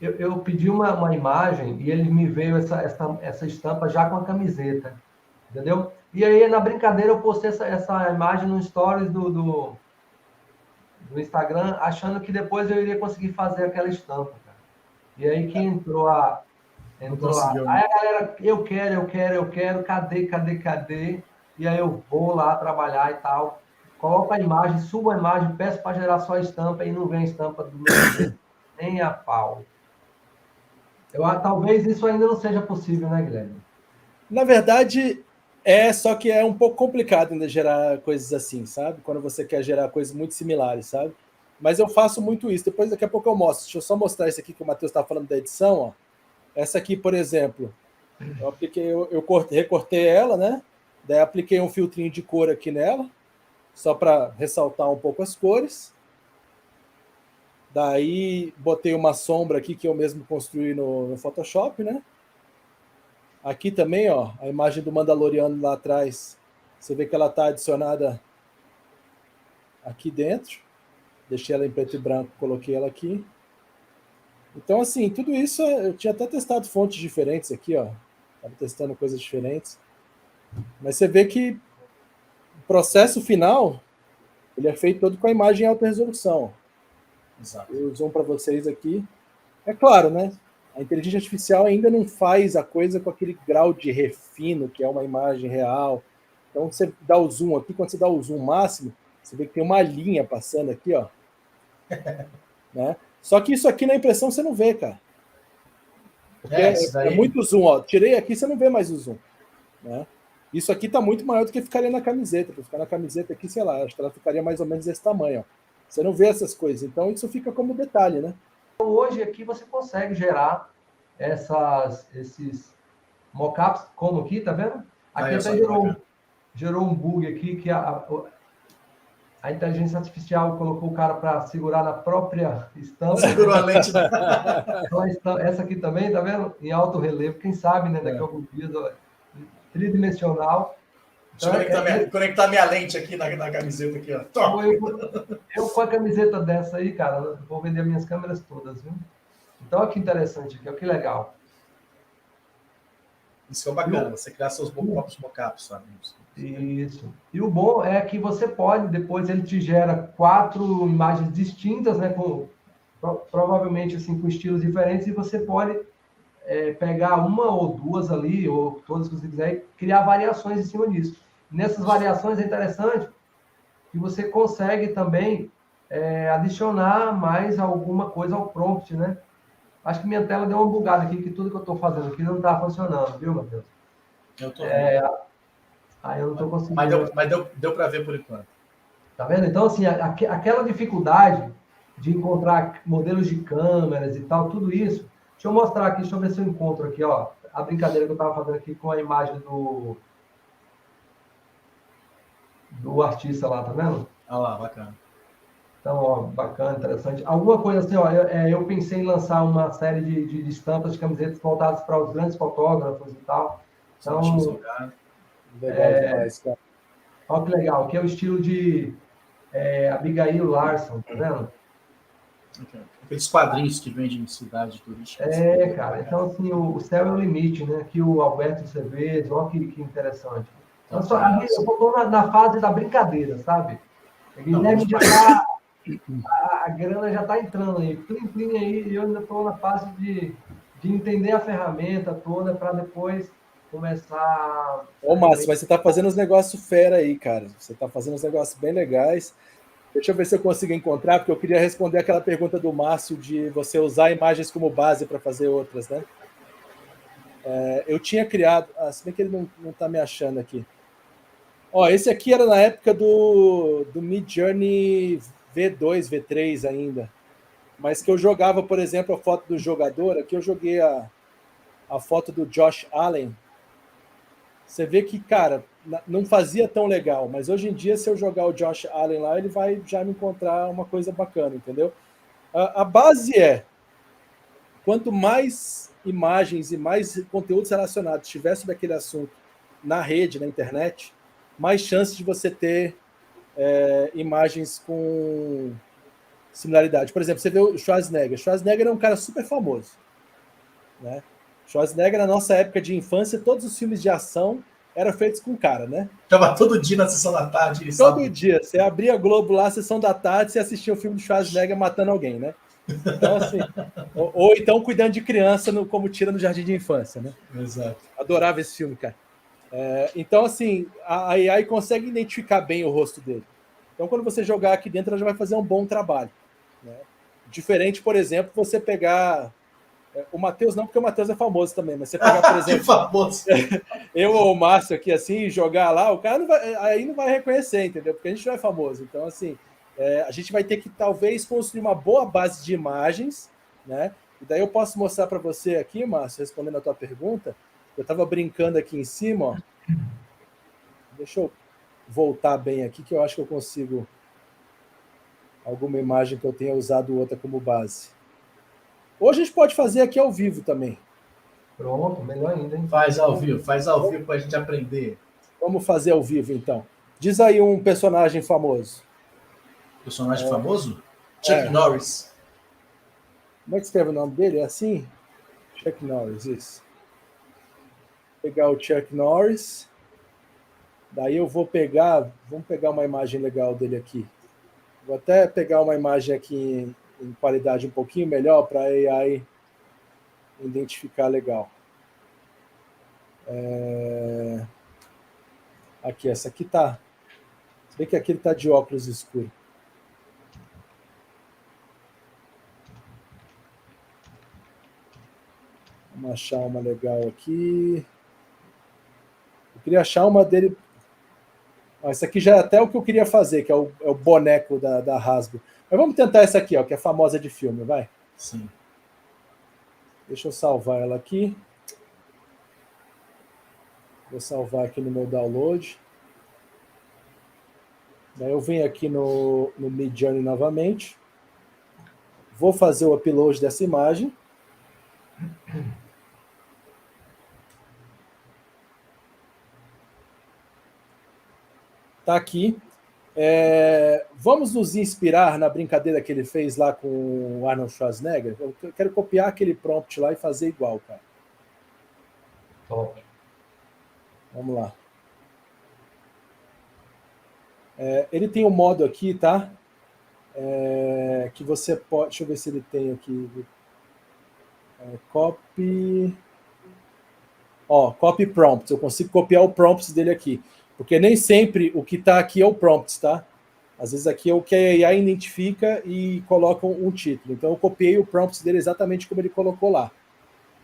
eu pedi uma imagem e ele me veio essa estampa já com a camiseta, entendeu? E aí, na brincadeira, eu postei essa imagem no stories do Instagram, achando que depois eu iria conseguir fazer aquela estampa, cara. E aí que entrou a... Aí a galera, eu quero, cadê? E aí eu vou lá trabalhar e tal, coloco a imagem, subo a imagem, peço para gerar só a estampa e não vem a estampa do meu jeito, nem a pau. Talvez isso ainda não seja possível, né, Guilherme? Na verdade, só que é um pouco complicado ainda gerar coisas assim, sabe? Quando você quer gerar coisas muito similares, sabe? Mas eu faço muito isso. Depois, daqui a pouco eu mostro. Deixa eu só mostrar isso aqui que o Matheus está falando da edição, ó. Essa aqui, por exemplo, eu recortei ela, né? Daí apliquei um filtrinho de cor aqui nela, só para ressaltar um pouco as cores. Daí botei uma sombra aqui que eu mesmo construí no Photoshop, né? Aqui também, ó, a imagem do Mandaloriano lá atrás. Você vê que ela está adicionada aqui dentro. Deixei ela em preto e branco, coloquei ela aqui. Então, assim, tudo isso eu tinha até testado fontes diferentes aqui, ó. Estava testando coisas diferentes. Mas você vê que o processo final, ele é feito todo com a imagem em alta resolução. Exato. Eu uso um para vocês aqui. É claro, né? A inteligência artificial ainda não faz a coisa com aquele grau de refino, que é uma imagem real. Então, você dá o zoom aqui, quando você dá o zoom máximo, você vê que tem uma linha passando aqui, ó. Né? Só que isso aqui na impressão você não vê, cara. Porque é muito zoom, ó. Tirei aqui, você não vê mais o zoom. Né? Isso aqui tá muito maior do que ficaria na camiseta. Para ficar na camiseta aqui, sei lá, acho que ela ficaria mais ou menos desse tamanho, ó. Você não vê essas coisas. Então, isso fica como detalhe, né? Hoje aqui você consegue gerar esses mockups, como aqui, tá vendo? Aqui até gerou um bug aqui que a inteligência artificial colocou o cara para segurar na própria estampa. Segurou a lente. Essa aqui também, tá vendo? Em alto relevo, quem sabe, né? Daqui a alguns dias, tridimensional. Deixa eu conectar minha lente aqui na camiseta aqui, ó. Eu com a camiseta dessa aí, cara, vou vender minhas câmeras todas, viu? Então, olha que interessante aqui, olha que legal. Isso é bacana, você criar seus próprios mockups, sabe? Isso. E o bom é que você pode, depois ele te gera 4 imagens distintas, né, provavelmente assim, com estilos diferentes, e você pode pegar uma ou duas ali, ou todas que você quiser, e criar variações em cima disso. Nessas variações é interessante que você consegue também adicionar mais alguma coisa ao prompt, né? Acho que minha tela deu uma bugada aqui, que tudo que eu estou fazendo aqui não está funcionando, viu, Matheus? Eu tô vendo. Aí eu não estou Mas conseguindo. deu para ver por enquanto. Tá vendo? Então, assim, aquela dificuldade de encontrar modelos de câmeras e tal, tudo isso. Deixa eu mostrar aqui, deixa eu ver se eu encontro aqui, ó. A brincadeira que eu estava fazendo aqui com a imagem do artista lá, tá vendo? Olha lá, bacana. Então, ó, bacana, interessante. Alguma coisa assim, ó, eu pensei em lançar uma série de estampas de camisetas voltadas para os grandes fotógrafos e tal. Então, Legal demais, cara. olha que legal, que é o estilo de Abigail Larson, tá vendo? Aqueles quadrinhos que vendem em cidade turística. Cara, então assim, o céu é o limite, né? Que o Alberto Cerveja, olha que interessante. Então, só, ali, eu estou na fase da brincadeira, sabe? O Guilherme já está, a grana já está entrando aí, plim, plim aí, e eu ainda estou na fase de entender a ferramenta toda para depois começar Ô, Márcio, mas você tá fazendo uns negócios fera aí, cara. Você tá fazendo uns negócios bem legais. Deixa eu ver se eu consigo encontrar, porque eu queria responder aquela pergunta do Márcio de você usar imagens como base para fazer outras, né? Eu tinha criado... se bem que ele não tá me achando aqui. Ó, esse aqui era na época do Midjourney V2, V3 ainda. Mas que eu jogava, por exemplo, a foto do jogador. Aqui eu joguei a foto do Josh Allen. Você vê que, cara, não fazia tão legal, mas hoje em dia, se eu jogar o Josh Allen lá, ele vai já me encontrar uma coisa bacana, entendeu? A base é, quanto mais imagens e mais conteúdos relacionados tiver sobre aquele assunto na rede, na internet, mais chance de você ter imagens com similaridade. Por exemplo, você vê o Schwarzenegger. Schwarzenegger é um cara super famoso, né? Schwarzenegger, na nossa época de infância, todos os filmes de ação eram feitos com cara, né? Tava todo dia na sessão da tarde. Todo dia. Você abria a Globo lá, sessão da tarde, você assistia o filme do Schwarzenegger matando alguém, né? Então, assim... ou então cuidando de criança, como tira no Jardim de Infância, né? Exato. Adorava esse filme, cara. Então, assim, a AI consegue identificar bem o rosto dele. Então, quando você jogar aqui dentro, ela já vai fazer um bom trabalho, né? Diferente, por exemplo, você pegar... O Matheus não, porque o Matheus é famoso também, mas você pegar, por exemplo... Que famoso! Eu ou o Márcio aqui, assim, jogar lá, o cara não vai reconhecer, entendeu? Porque a gente não é famoso. Então, assim, a gente vai ter que, talvez, construir uma boa base de imagens, né? E daí eu posso mostrar para você aqui, Márcio, respondendo a tua pergunta. Eu estava brincando aqui em cima, ó. Deixa eu voltar bem aqui, que eu acho que eu consigo alguma imagem que eu tenha usado outra como base. Hoje a gente pode fazer aqui ao vivo também. Pronto, melhor ainda, hein? Faz ao vivo para a gente aprender. Vamos fazer ao vivo, então. Diz aí um personagem famoso. Personagem famoso? Chuck Norris. Como é que escreve o nome dele? É assim? Chuck Norris, isso. Vou pegar o Chuck Norris. Daí eu vou pegar... Vamos pegar uma imagem legal dele aqui. Vou até pegar uma imagem aqui em qualidade um pouquinho melhor para a AI identificar legal. Aqui, essa aqui tá... Se bem que aqui ele tá de óculos escuro. Vamos achar uma legal aqui. Eu queria achar uma dele... Essa aqui já é até o que eu queria fazer, que é o boneco da Hasbro. Mas vamos tentar essa aqui, ó, que é famosa de filme, vai? Sim. Deixa eu salvar ela aqui. Vou salvar aqui no meu download. Daí eu venho aqui no Midjourney novamente. Vou fazer o upload dessa imagem. Tá aqui. Vamos nos inspirar na brincadeira que ele fez lá com o Arnold Schwarzenegger? Eu quero copiar aquele prompt lá e fazer igual, cara. Top. Vamos lá. Ele tem um modo aqui, tá? Que você pode... Deixa eu ver se ele tem aqui. Copy... Copy prompts. Eu consigo copiar o prompt dele aqui. Porque nem sempre o que está aqui é o prompt, tá? Às vezes aqui é o que a AI identifica e coloca um título. Então eu copiei o prompt dele exatamente como ele colocou lá.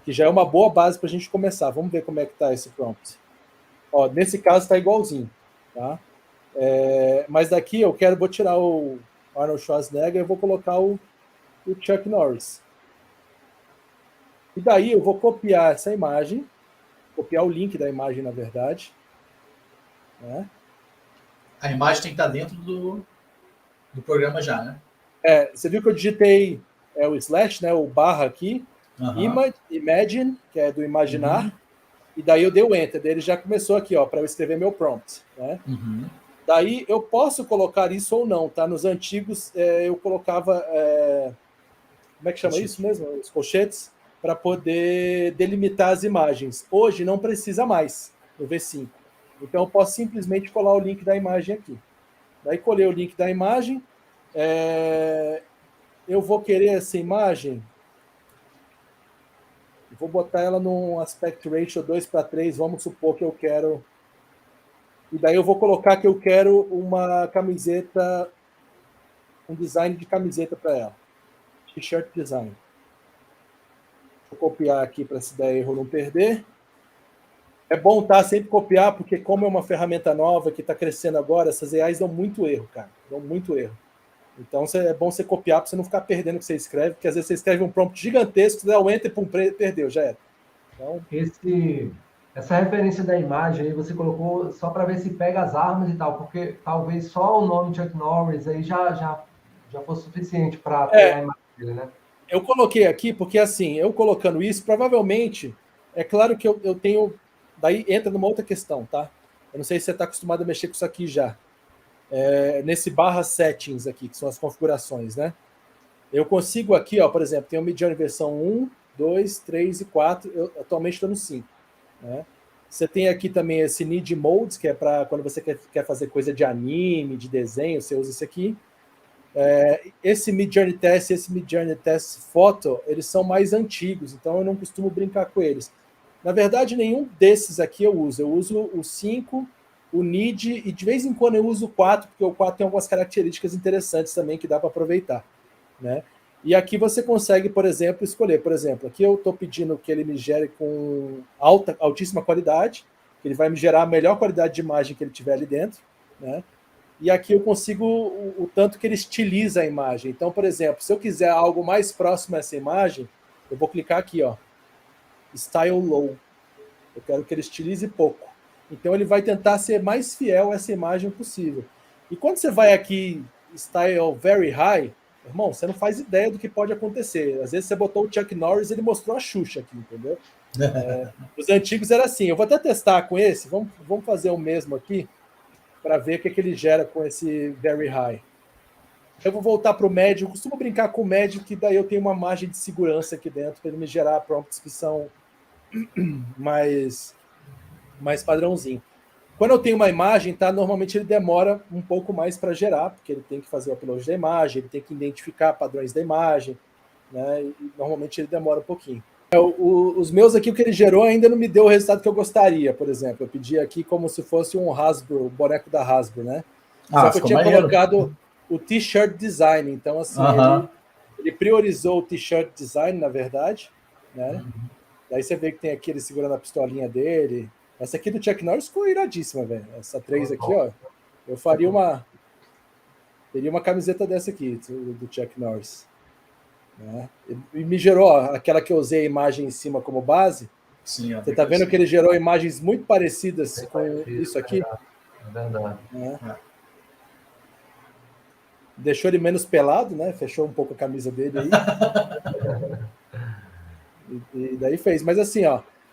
Que já é uma boa base para a gente começar. Vamos ver como é que está esse prompt. Nesse caso está igualzinho, tá? Mas daqui vou tirar o Arnold Schwarzenegger e vou colocar o Chuck Norris. E daí eu vou copiar essa imagem, copiar o link da imagem, na verdade. Né? A imagem tem que estar dentro do programa já, né? Você viu que eu digitei o slash, né, o barra aqui, imagine, que é do imaginar, e daí eu dei o enter, daí ele já começou aqui, para eu escrever meu prompt. Né? Daí eu posso colocar isso ou não, tá? Nos antigos eu colocava, como é que chama isso mesmo? Os colchetes, para poder delimitar as imagens. Hoje não precisa mais, no V5. Então eu posso simplesmente colar o link da imagem aqui. Daí colei o link da imagem. Eu vou querer essa imagem. Vou botar ela num aspect ratio 2:3. Vamos supor que eu quero. E daí eu vou colocar que eu quero uma camiseta, um design de camiseta para ela. T-shirt design. Vou copiar aqui para se der erro não perder. É bom sempre copiar, porque como é uma ferramenta nova que está crescendo agora, essas AIs dão muito erro, cara. Dão muito erro. Então é bom você copiar para você não ficar perdendo o que você escreve, porque às vezes você escreve um prompt gigantesco, você dá o enter, pum, perdeu, já era. Então... Essa referência da imagem aí você colocou só para ver se pega as armas e tal, porque talvez só o nome Chuck Norris aí já fosse suficiente para pegar a imagem dele, né? Eu coloquei aqui porque, assim, eu colocando isso, provavelmente, é claro que eu tenho... Daí entra numa outra questão, tá? Eu não sei se você está acostumado a mexer com isso aqui já. Nesse barra settings aqui, que são as configurações, né? Eu consigo aqui, por exemplo, tem o Midjourney versão 1, 2, 3 e 4. Eu atualmente estou no 5. Né? Você tem aqui também esse Need Modes, que é para quando você quer fazer coisa de anime, de desenho, você usa isso aqui. Esse Midjourney Test e esse Midjourney Test Photo, eles são mais antigos, então eu não costumo brincar com eles. Na verdade, nenhum desses aqui eu uso. Eu uso o 5, o Need, e de vez em quando eu uso o 4, porque o 4 tem algumas características interessantes também que dá para aproveitar. Né? E aqui você consegue, por exemplo, escolher. Por exemplo, aqui eu estou pedindo que ele me gere com altíssima qualidade, que ele vai me gerar a melhor qualidade de imagem que ele tiver ali dentro. Né? E aqui eu consigo o tanto que ele estiliza a imagem. Então, por exemplo, se eu quiser algo mais próximo a essa imagem, eu vou clicar aqui, Style Low. Eu quero que ele estilize pouco. Então ele vai tentar ser mais fiel a essa imagem possível. E quando você vai aqui, Style Very High, irmão, você não faz ideia do que pode acontecer. Às vezes você botou o Chuck Norris, ele mostrou a Xuxa aqui, entendeu? Os antigos era assim. Eu vou até testar com esse. Vamos fazer o mesmo aqui para ver o que ele gera com esse Very High. Eu vou voltar para o médio. Eu costumo brincar com o médio, que daí eu tenho uma margem de segurança aqui dentro para ele me gerar prompts que são mais padrãozinho. Quando eu tenho uma imagem, tá, normalmente ele demora um pouco mais para gerar, porque ele tem que fazer o upload da imagem, ele tem que identificar padrões da imagem, né? E normalmente ele demora um pouquinho. Os meus aqui, o que ele gerou ainda não me deu o resultado que eu gostaria, por exemplo. Eu pedi aqui como se fosse um Hasbro, o boneco da Hasbro, né? Só que eu tinha colocado o T-shirt design. Então, assim, ele priorizou o T-shirt design, na verdade, né? Daí você vê que tem aqui ele segurando a pistolinha dele. Essa aqui do Chuck Norris ficou iradíssima, velho. Essa 3 aqui, eu faria teria uma camiseta dessa aqui, do Chuck Norris. Né? E me gerou aquela que eu usei a imagem em cima como base. Sim, você tá vendo que ele gerou imagens muito parecidas com isso aqui? É verdade. Deixou ele menos pelado, né? Fechou um pouco a camisa dele aí. e daí fez. Mas assim,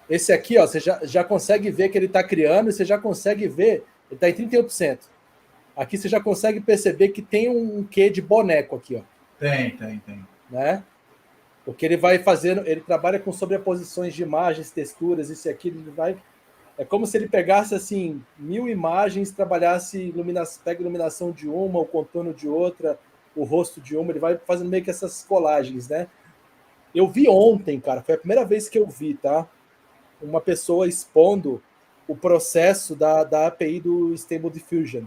esse aqui, você já consegue ver que ele está criando, e você já consegue ver, ele está em 31%. aqui você já consegue perceber que tem um quê de boneco aqui, ó. Tem. Né? Porque ele vai fazendo, ele trabalha com sobreposições de imagens, texturas, isso e aquilo, ele vai... É como se ele pegasse, assim, 1000 imagens, trabalhasse, pega a iluminação de uma, o contorno de outra, o rosto de uma, ele vai fazendo meio que essas colagens, né? Eu vi ontem, cara, foi a primeira vez que eu vi, tá? Uma pessoa expondo o processo da API do Stable Diffusion,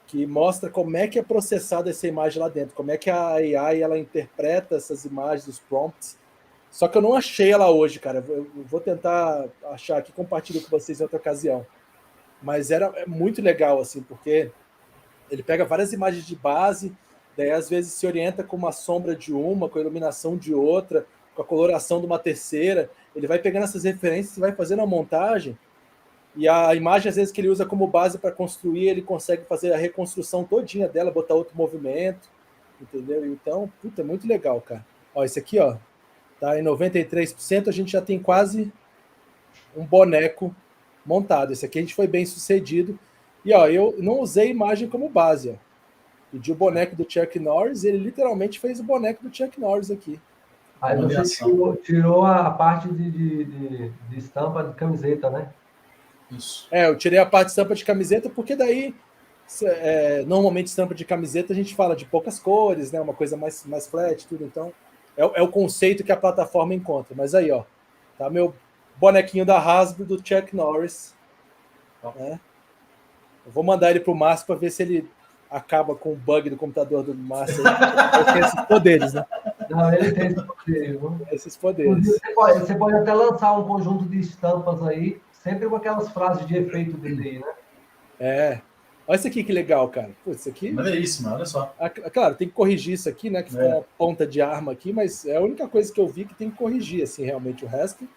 que mostra como é que é processada essa imagem lá dentro, como é que a AI ela interpreta essas imagens, os prompts. Só que eu não achei ela hoje, cara. Eu vou tentar achar aqui, compartilho com vocês em outra ocasião. Mas é muito legal, assim, porque ele pega várias imagens de base, daí às vezes se orienta com uma sombra de uma, com a iluminação de outra, com a coloração de uma terceira. Ele vai pegando essas referências e vai fazendo a montagem. E a imagem, às vezes, que ele usa como base para construir, ele consegue fazer a reconstrução todinha dela, botar outro movimento, entendeu? Então, puta, é muito legal, cara. Ó, esse aqui, ó, tá em 93%, a gente já tem quase um boneco montado. Esse aqui a gente foi bem sucedido. E ó, eu não usei imagem como base. Ó. Pedi o boneco do Chuck Norris, ele literalmente fez o boneco do Chuck Norris aqui. Aí você tirou a parte de estampa de camiseta, né? Isso. Eu tirei a parte de estampa de camiseta, porque daí, normalmente estampa de camiseta a gente fala de poucas cores, né? Uma coisa mais flat, tudo. Então, é o conceito que a plataforma encontra. Mas aí, ó, tá meu bonequinho da Hasbro do Chuck Norris. Né? Eu vou mandar ele pro Márcio para ver se ele acaba com o bug do computador do Márcio. Ele tem esses poderes, né? Não, ele tem esse poder, viu? Esses poderes. Você pode até lançar um conjunto de estampas aí, sempre com aquelas frases de efeito dele, né? Olha isso aqui que legal, cara. Pô, isso aqui... Maneiríssimo, olha só. Claro, tem que corrigir isso aqui, né? Que ficou uma ponta de arma aqui, mas é a única coisa que eu vi que tem que corrigir, assim, realmente. O resto,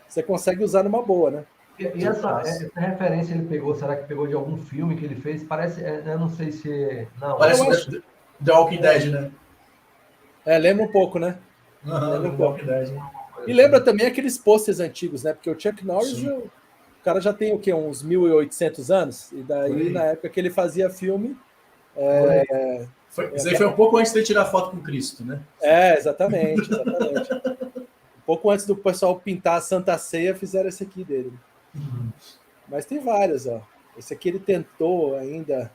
você consegue usar numa boa, né? E essa referência ele pegou, será que pegou de algum filme que ele fez? Parece, eu não sei se... Não, parece The Walking Dead, né? Lembra um pouco, né? Lembra um pouco. E lembra também aqueles posters antigos, né? Porque o Chuck Norris, o cara já tem o quê? Uns 1800 anos? E daí, na época que ele fazia filme... Isso aí foi um pouco antes de tirar foto com Cristo, né? Exatamente. Um pouco antes do pessoal pintar a Santa Ceia, fizeram esse aqui dele. Mas tem vários, ó. Esse aqui ele tentou ainda...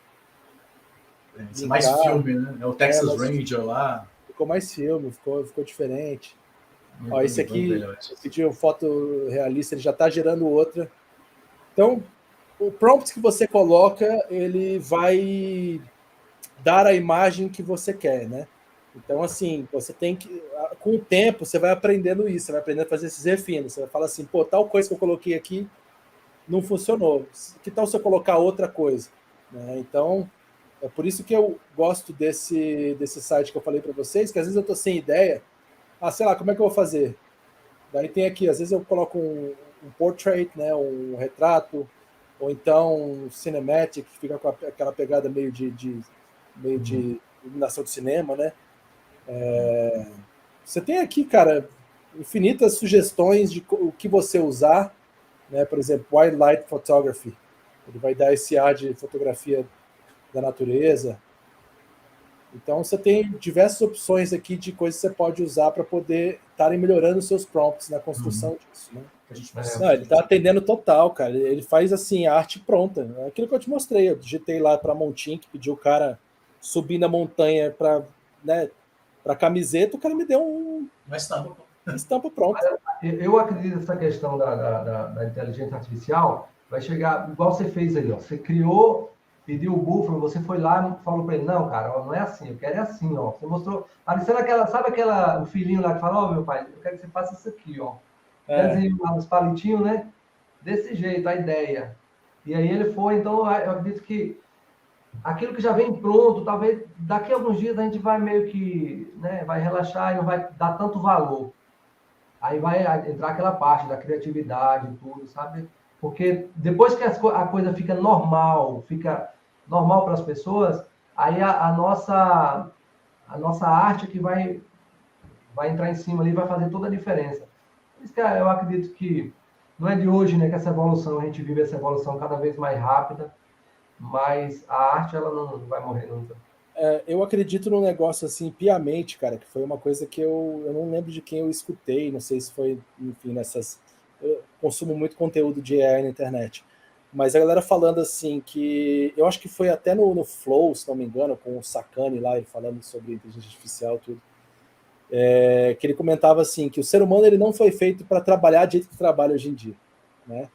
mais filme, né? É o Texas Ranger lá. Ficou mais filme, ficou diferente. Ó, esse aqui, pediu foto realista, ele já está gerando outra. Então, o prompt que você coloca, ele vai dar a imagem que você quer, né? Então, assim, você tem que... Com o tempo, você vai aprendendo isso, você vai aprendendo a fazer esses refinos. Você vai falar assim, pô, tal coisa que eu coloquei aqui não funcionou. Que tal se eu colocar outra coisa? Né? Então, é por isso que eu gosto desse site que eu falei para vocês, que às vezes eu estou sem ideia. Sei lá, como é que eu vou fazer? Daí tem aqui, às vezes eu coloco um portrait, né, um retrato, ou então um cinematic, que fica com aquela pegada meio de iluminação de cinema, né? Você tem aqui, cara, infinitas sugestões de o que você usar, né? Por exemplo, Wildlife Photography. Ele vai dar esse ar de fotografia da natureza. Então, você tem diversas opções aqui de coisas que você pode usar para poder estarem melhorando os seus prompts na construção disso, né? Ele está atendendo total, cara. Ele faz, assim, a arte pronta. É aquilo que eu te mostrei. Eu digitei lá para Montink, pedi o cara subir na montanha para, né, para camiseta, o cara me deu uma estampa pronta. Eu acredito nessa questão da inteligência artificial vai chegar, igual você fez aí, ó. Você criou, pediu o Buffalo, você foi lá e falou para ele, não, cara, ó, não é assim, eu quero assim, ó. Você mostrou, parecendo sabe o filhinho lá que fala, ó, meu pai, eu quero que você faça isso aqui, ó. Desenho lá nos palitinhos, né? Desse jeito, a ideia. E aí ele foi, então eu acredito que aquilo que já vem pronto, talvez daqui a alguns dias a gente vai meio que, né, vai relaxar e não vai dar tanto valor. Aí vai entrar aquela parte da criatividade e tudo, sabe? Porque depois que a coisa fica normal para as pessoas, aí a nossa arte que vai entrar em cima ali, vai fazer toda a diferença. Por isso que eu acredito que não é de hoje, né, que essa evolução, a gente vive essa evolução cada vez mais rápida. mas a arte ela não vai morrer nunca. Eu acredito num negócio assim, piamente, cara, que foi uma coisa que eu não lembro de quem eu escutei, não sei se foi, enfim, eu consumo muito conteúdo de AI na internet, mas a galera falando assim que, eu acho que foi até no Flow, se não me engano, com o Sakane lá, ele falando sobre inteligência artificial, tudo, que ele comentava assim, que o ser humano ele não foi feito para trabalhar do jeito que trabalha hoje em dia, né?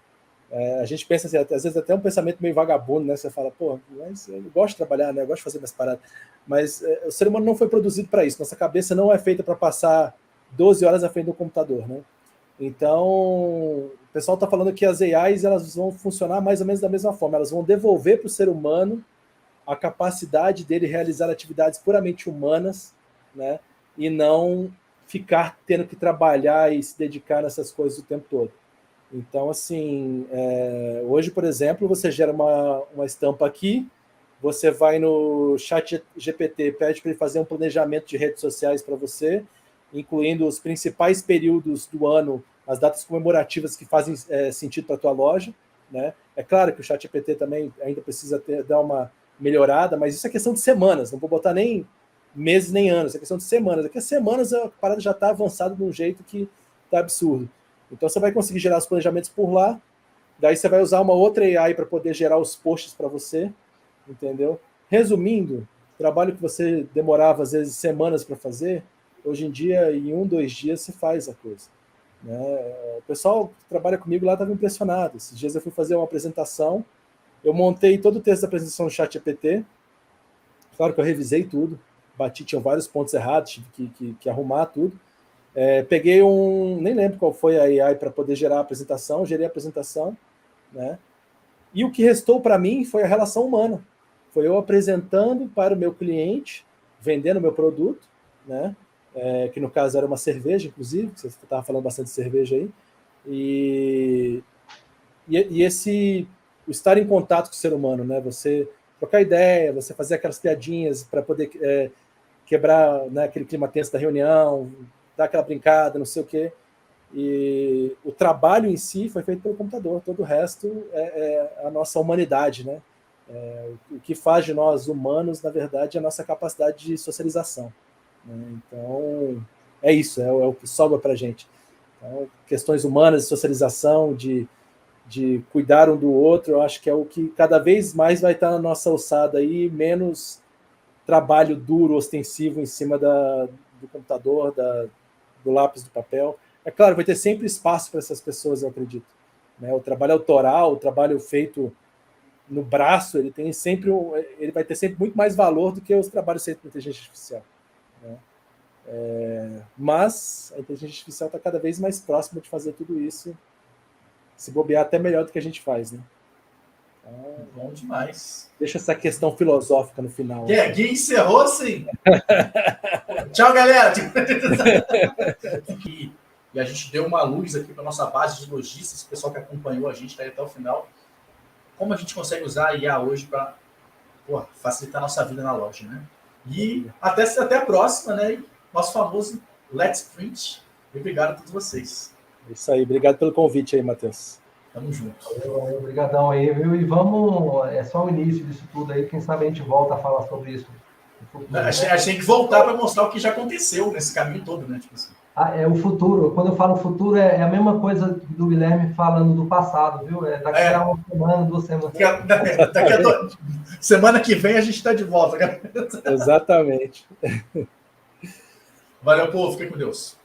A gente pensa assim, às vezes até um pensamento meio vagabundo, né? Você fala, pô, mas eu gosto de trabalhar, né? Eu gosto de fazer minhas paradas. Mas o ser humano não foi produzido para isso. Nossa cabeça não é feita para passar 12 horas à frente do computador, né? Então, o pessoal está falando que as AIs elas vão funcionar mais ou menos da mesma forma. Elas vão devolver para o ser humano a capacidade dele realizar atividades puramente humanas, né? E não ficar tendo que trabalhar e se dedicar nessas coisas o tempo todo. Então, assim, hoje, por exemplo, você gera uma estampa aqui, você vai no chat GPT, pede para ele fazer um planejamento de redes sociais para você, incluindo os principais períodos do ano, as datas comemorativas que fazem sentido para a tua loja, né? É claro que o chat GPT também ainda precisa dar uma melhorada, mas isso é questão de semanas, não vou botar nem meses nem anos, é questão de semanas. Aqui as semanas a parada já está avançada de um jeito que está absurdo. Então você vai conseguir gerar os planejamentos por lá, daí você vai usar uma outra AI para poder gerar os posts para você, entendeu? Resumindo, trabalho que você demorava às vezes semanas para fazer, hoje em dia em 1, 2 dias você faz a coisa, né? O pessoal que trabalha comigo lá estava impressionado. Esses dias eu fui fazer uma apresentação, eu montei todo o texto da apresentação no ChatGPT, claro que eu revisei tudo, tinha vários pontos errados, tive que arrumar tudo. Peguei nem lembro qual foi a AI para poder gerar a apresentação, gerei a apresentação, né? E o que restou para mim foi a relação humana. Foi eu apresentando para o meu cliente, vendendo o meu produto, né? Que no caso era uma cerveja, inclusive, você estava falando bastante de cerveja aí, e o estar em contato com o ser humano, né? Você trocar ideia, você fazer aquelas piadinhas para poder quebrar, né, aquele clima tenso da reunião, dar aquela brincada, não sei o quê. E o trabalho em si foi feito pelo computador, todo o resto é a nossa humanidade, né? O que faz de nós humanos, na verdade, é a nossa capacidade de socialização, né? Então, é isso, é o que sobra para a gente. Então, questões humanas de socialização, de cuidar um do outro, eu acho que é o que cada vez mais vai estar na nossa alçada aí, menos trabalho duro, ostensivo em cima do computador, do lápis, do papel. É claro, vai ter sempre espaço para essas pessoas, eu acredito, né? O trabalho autoral, o trabalho feito no braço, ele vai ter sempre muito mais valor do que os trabalhos feitos por inteligência artificial, né? Mas a inteligência artificial está cada vez mais próxima de fazer tudo isso, se bobear até melhor do que a gente faz, né? Então, bom demais. Deixa essa questão filosófica no final. Gui encerrou assim. Tchau, galera. E a gente deu uma luz aqui para nossa base de lojistas, o pessoal que acompanhou a gente está aí até o final. Como a gente consegue usar a IA hoje para facilitar a nossa vida na loja, né? E até a próxima, né? Nosso famoso Let's Print. E obrigado a todos vocês. É isso aí. Obrigado pelo convite aí, Matheus. Tamo junto. Obrigadão aí, viu? E vamos, é só o início disso tudo aí, quem sabe a gente volta a falar sobre isso. A gente tem que voltar para mostrar o que já aconteceu nesse caminho todo, né? Tipo assim. É o futuro. Quando eu falo futuro, é a mesma coisa do Guilherme falando do passado, viu? Daqui a uma semana, 2 semanas. Semana que vem a gente está de volta. Exatamente. Valeu, povo. Fiquem com Deus.